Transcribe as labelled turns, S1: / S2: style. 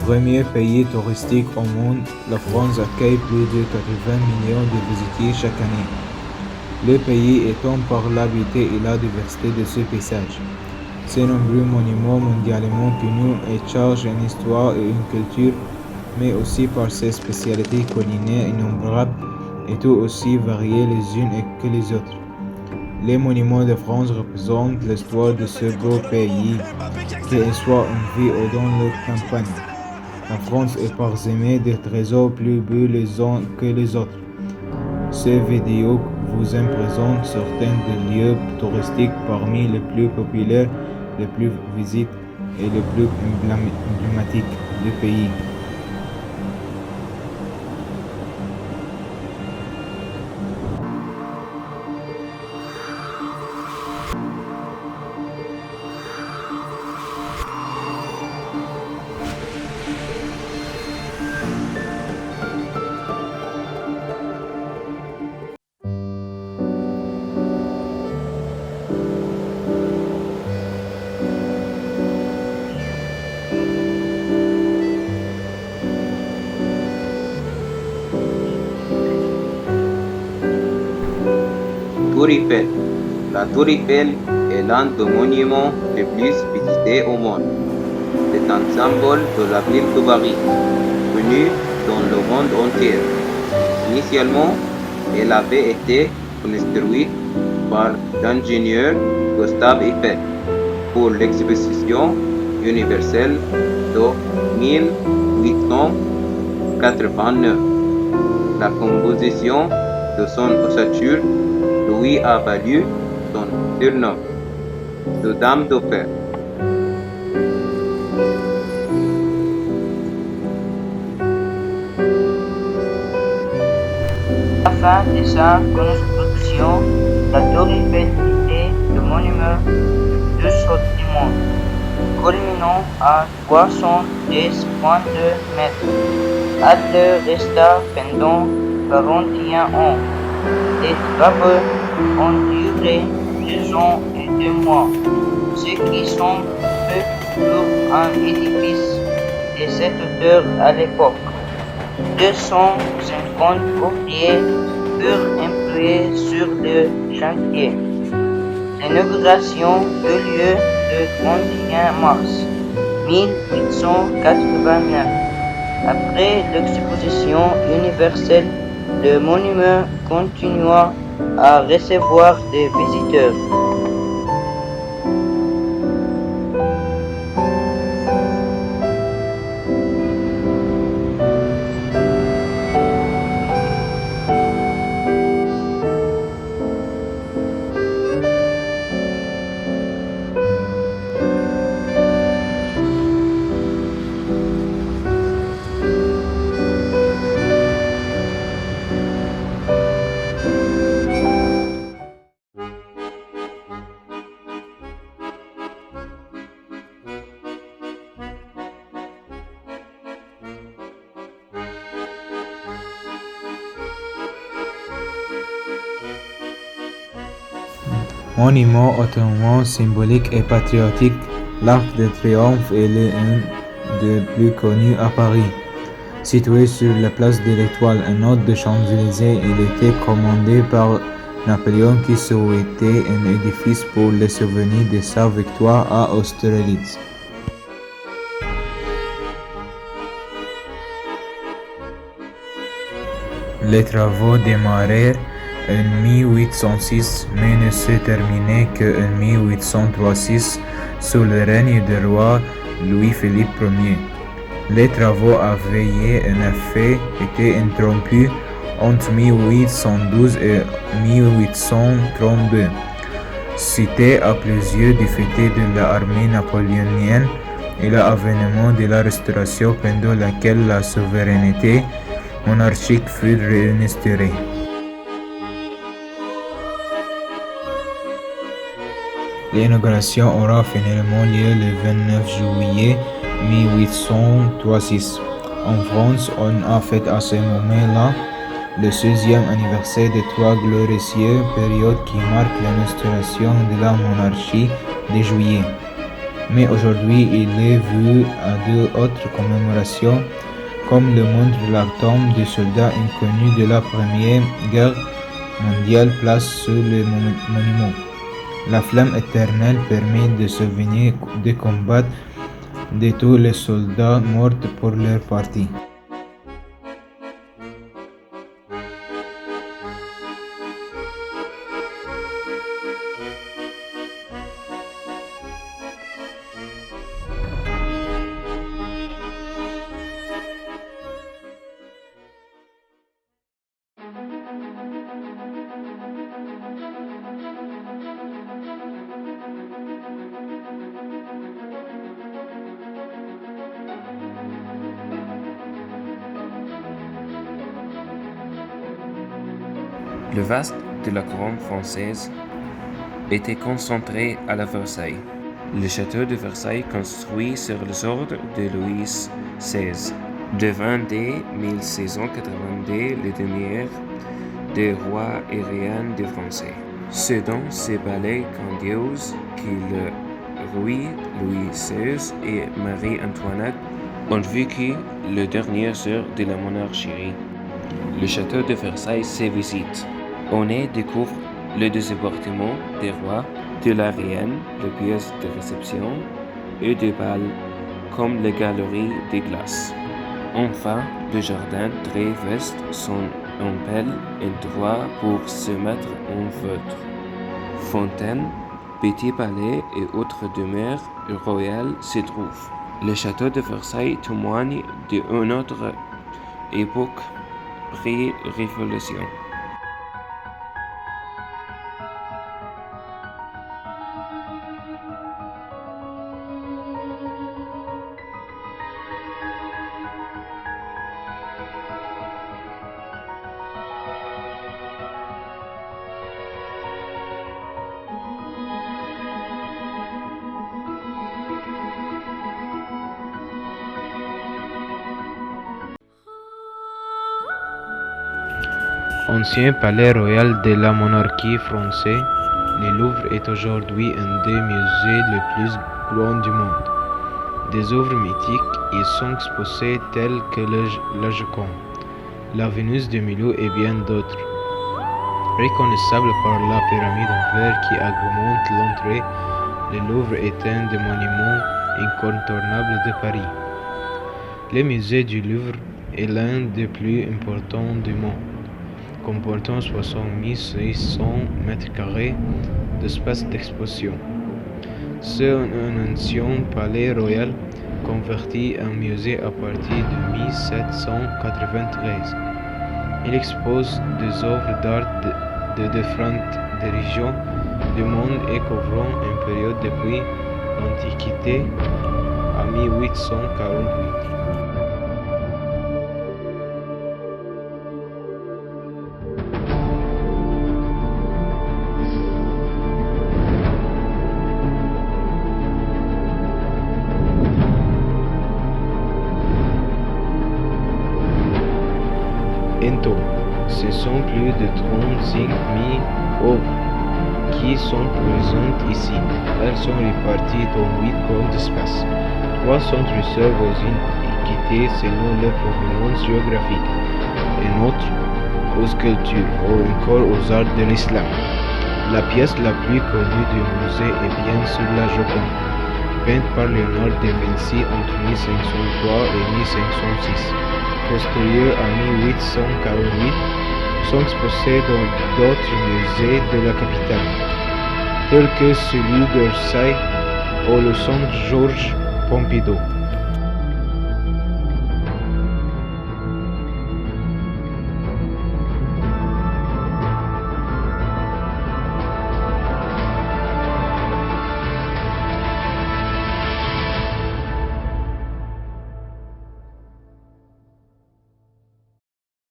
S1: Premier pays touristique au monde, la France accueille plus de 80 millions de visiteurs chaque année. Le pays étant par l'habitat et la diversité de ce paysage. Ses nombreux monuments mondialement connus et chargent une histoire et une culture, mais aussi par ses spécialités culinaires innombrables et tout aussi variées les unes que les autres. Les monuments de France représentent l'histoire de ce beau pays, qu'il soit en ville ou dans les campagnes. La France est parsemée de trésors plus beaux les uns que les autres. Ces vidéos vous en présentent certains des lieux touristiques parmi les plus populaires, les plus visités et les plus emblématiques du pays.
S2: Tour Eiffel. La Tour Eiffel est l'un des monuments les plus visités au monde. C'est un symbole de la ville de Paris, connu dans le monde entier. Initialement, elle avait été construite par l'ingénieur Gustave Eiffel pour l'exposition universelle de 1889. La composition de son ossature lui a valu son surnom de Dame de Fer.
S3: À la fin de sa construction, la Tour Eiffel était le monument le plus haut du monde, culminant à 310,2 mètres. Elle resta pendant 41 ans. Les travaux ont duré 2 ans et 2 mois, ce qui semble peu pour un édifice de cette hauteur à l'époque. 250 ouvriers furent employés sur le chantier. L'inauguration eut lieu le 31 mars 1889. Après l'exposition universelle, le monument continua à recevoir des visiteurs.
S1: Monument hautement symbolique et patriotique, l'Arc de Triomphe est l'un des plus connus à Paris. Situé sur la place de l'Étoile, un autre des Champs-Élysées, il était commandé par Napoléon qui souhaitait un édifice pour le souvenir de sa victoire à Austerlitz. Les travaux démarrèrent en 1806 mais ne se terminaient qu'en 1836 sous le règne du roi Louis-Philippe Ier. Les travaux avaient en effet été interrompus entre 1812 et 1832, suite à plusieurs défaites de l'armée napoléonienne et l'avènement de la Restauration pendant laquelle la souveraineté monarchique fut réinstaurée. L'inauguration aura finalement lieu le 29 juillet 1836. En France, on a fêté à ce moment-là le 16e anniversaire des 3 glorieuses périodes qui marquent l'instauration de la monarchie de juillet. mais aujourd'hui il est vu à d'autres commémorations comme le montre la tombe des soldats inconnus de la Première Guerre mondiale place sur le monument. La flamme éternelle permet de se souvenir des combats de tous les soldats morts pour leur parti.
S4: Le vaste de la couronne française était concentré à la Versailles. Le château de Versailles, construit sur les ordres de Louis XVI, devint dès 1682 le dernier des rois et reines de France. C'est dans ces palais grandioses que le roi Louis XVI et Marie-Antoinette ont vécu les dernières heures de la monarchie. Le château de Versailles se visite. On y découvre le débarquement des rois, de la reine, les pièces de réception et de bal, comme les galeries de glace. Enfin, le jardin très vaste sont un bel endroit pour se mettre en feutre. Fontaines, petits palais et autres demeures royales se trouvent. Le château de Versailles témoigne d'une autre époque pré-révolution.
S1: Ancien palais royal de la monarchie française, le Louvre est aujourd'hui un des musées les plus grands du monde. Des œuvres mythiques y sont exposées telles que la Joconde, la Vénus de Milo et bien d'autres. Reconnaissable par la pyramide en verre qui agrémente l'entrée, le Louvre est un des monuments incontournables de Paris. Le musée du Louvre est l'un des plus importants du monde, comportant 60 600 m² d'espace d'exposition. C'est un ancien palais royal converti en musée à partir de 1793. Il expose des œuvres d'art de différentes régions du monde et couvrant une période depuis l'Antiquité à 1848. En tout, ce sont plus de 35 000 œuvres qui sont présentes ici. Elles sont réparties dans 8 grands espaces. 3 sont réservés aux antiquités selon leur provenance géographique, un autre aux sculptures ou encore aux arts de l'islam. La pièce la plus connue du musée est bien sûr la Joconde, peinte par Léonard de Vinci entre 1503 et 1506. Postérieurs à 1848, sont exposés dans d'autres musées de la capitale, tels que celui d'Orsay ou le centre Georges Pompidou.